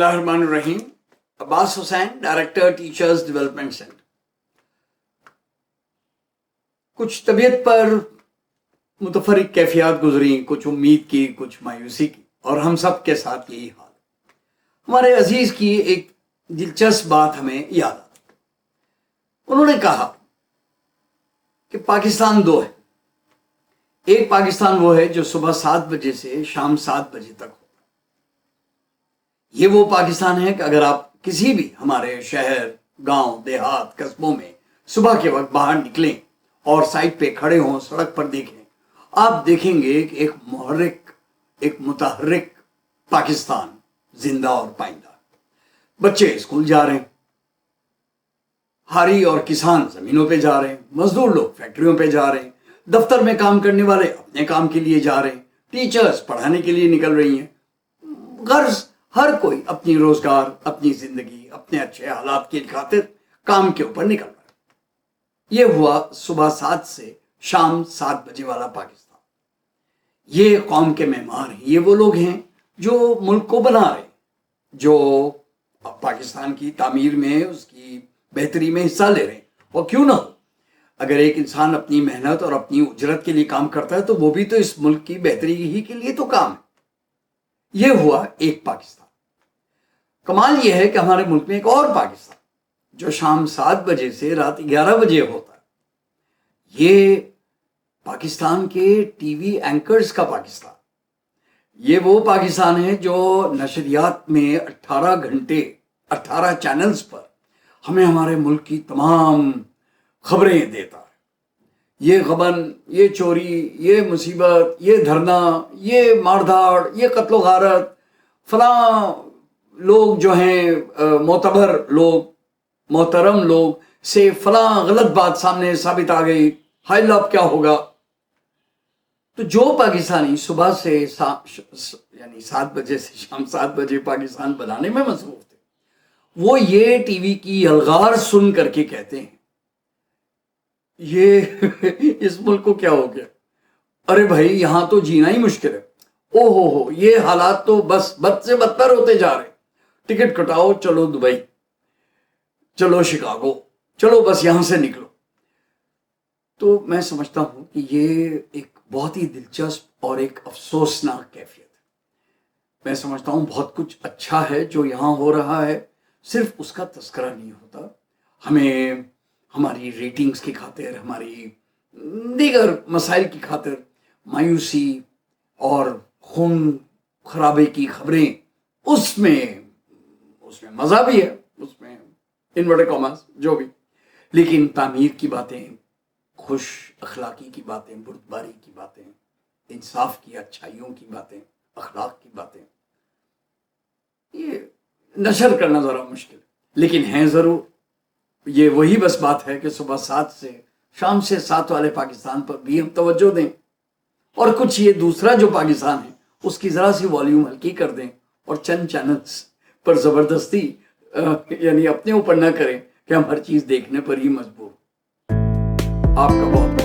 बिस्मिल्लाहिर्रहमानिर्रहीम। Abbas Hussain, director teachers development centre. कुछ तबीयत पर मुतफरिक कैफियत गुजरी, कुछ उम्मीद की, कुछ मायूसी की, और हम सब के साथ यही हाल। हमारे अजीज की एक दिलचस्प बात हमें याद आती। उन्होंने कहा कि पाकिस्तान दो है। एक पाकिस्तान वो है जो सुबह 7 बजे से शाम 7 बजे तक होता है। ये वो पाकिस्तान है कि अगर आप किसी भी हमारे शहर, गांव, देहात, कस्बों में सुबह के वक्त बाहर निकलें और साइड पे खड़े हों, सड़क पर देखें, आप देखेंगे कि एक मुहर्रिक, एक मुतहर्रिक पाकिस्तान जिंदा और पाइंदा। बच्चे स्कूल जा रहे हैं, हारी और किसान जमीनों पे जा रहे हैं, मजदूर लोग फैक्ट्रियों पे जा रहे हैं, दफ्तर में काम करने वाले अपने काम के लिए जा रहे हैं, टीचर्स पढ़ाने के लिए निकल रही हैं, गर्ज हर कोई अपनी रोजगार, अपनी जिंदगी, अपने अच्छे हालात की खातिर काम के ऊपर निकल रहा है। ये हुआ सुबह 7 से शाम 7 बजे वाला पाकिस्तान। ये कौम के मेहमान हैं, ये वो लोग हैं जो मुल्क को बना रहे हैं, जो पाकिस्तान की तामीर में, उसकी बेहतरी में हिस्सा ले रहे हैं। और क्यों ना हो, अगर एक इंसान अपनी मेहनत और अपनी उजरत के लिए काम करता है तो वो भी तो इस मुल्क की बेहतरी ही के लिए तो काम है। ये हुआ एक पाकिस्तान। कमाल ये है कि हमारे मुल्क में एक और पाकिस्तान जो शाम 7 बजे से रात 11 बजे होता है। ये पाकिस्तान के टीवी एंकर्स का पाकिस्तान। ये वो पाकिस्तान है जो नशरियात में 18 घंटे 18 चैनल्स पर हमें हमारे मुल्क की तमाम खबरें देता है। ये गबन, ये चोरी, ये मुसीबत, ये धरना, ये मारधाड़, ये कत्लो गारत, फलां लोग जो हैं मोतबर लोग, मोहतरम लोग से फलां गलत बात सामने साबित आ गई, हाय लब क्या होगा। तो जो पाकिस्तानी सुबह से यानी 7 बजे से शाम 7 बजे पाकिस्तान बनाने में मसरूफ थे, वो ये टीवी की अलगार सुन करके कहते हैं ये इस मुल्क को क्या हो गया, अरे भाई यहां तो जीना ही मुश्किल है, ओहो हो, ये हालात तो बस बद से बदतर होते जा रहे। टिकट कटाओ, चलो दुबई, चलो शिकागो, चलो बस यहां से निकलो। तो मैं समझता हूं कि ये एक बहुत ही दिलचस्प और एक अफसोसनाक कैफियत है। मैं समझता हूं बहुत कुछ अच्छा है जो यहां हो रहा है, सिर्फ उसका तस्करा नहीं होता। हमें हमारी रेटिंग्स की खातिर, हमारी दीगर मसाइल की खातिर मायूसी और खून खराबे की खबरें, उसमें मज़ा भी है, उसमें इनवर्टेड कॉमास जो भी, लेकिन तामीर की बातें, खुश अखलाकी की बातें, बुर्दबारी की बातें, इंसाफ की, अच्छाइयों की बातें, अखलाक की बातें, ये नशर करना ज़रा मुश्किल है, लेकिन हैं ज़रूर। ये वही बस बात है कि सुबह 7 से शाम से 7 वाले पाकिस्तान पर भी हम तवज्जो दें, और कुछ ये दूसरा जो पाकिस्तान है उसकी ज़रा सी वॉल्यूम हल्की कर दें, और चंद चैनल्स पर ज़बरदस्ती यानी अपने ऊपर न करें कि हम हर चीज़ देखने पर ही मजबूर। आपका बहुत